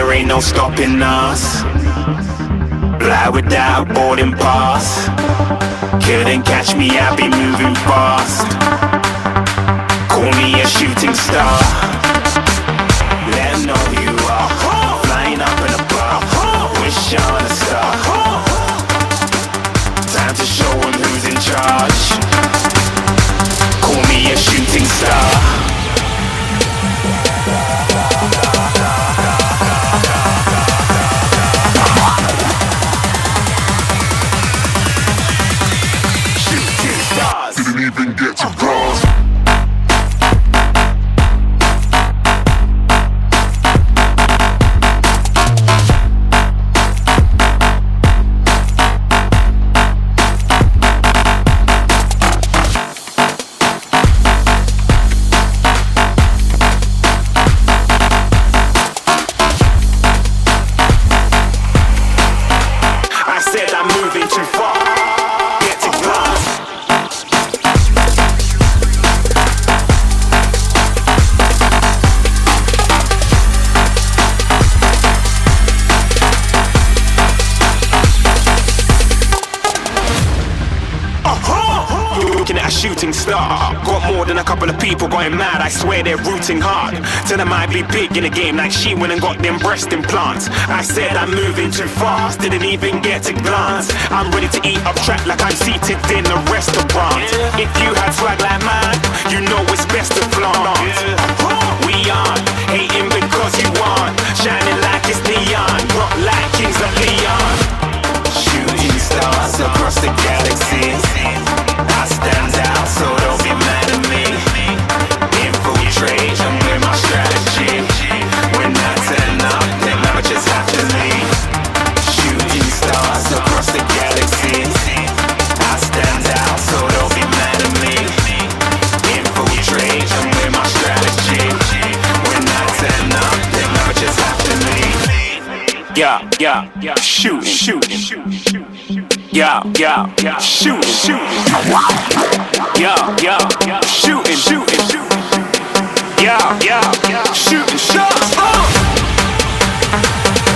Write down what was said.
there ain't no stopping us. Fly without a boarding pass. Couldn't catch me, I'll be moving fast. Call me a shooting star. Let 'em know who you are. Flying up in a bar. Wish on a star. Time to show 'em who's in charge. Call me a shooting star. Didn't even get to cross. I said I'm moving too far. Get to glass. Looking at a shooting star. Got more than a couple of people going mad. I swear they're rooting hard. Tell them I'd be big in the game like she went and got them breast implants. I said I'm moving too fast. Didn't even get to glance. I'm ready to eat up track like I'm seated in a restaurant. If you had swag like mine, you know it's best to flaunt. We aren't hating because you aren't. Shining like it's neon. Rock like kings of Leon. Shooting stars across the galaxy. I stand out, so don't be mad at me. Infiltrate, I'm with my strategy. When I turn up, then I just have to leave. Shooting stars across the galaxy. I stand out, so don't be mad at me. Infiltrate, I'm with my strategy. When I turn up, then I just have to leave. Yeah, shooting. Yeah, shooting. Yeah, shooting. Yeah, shooting shots.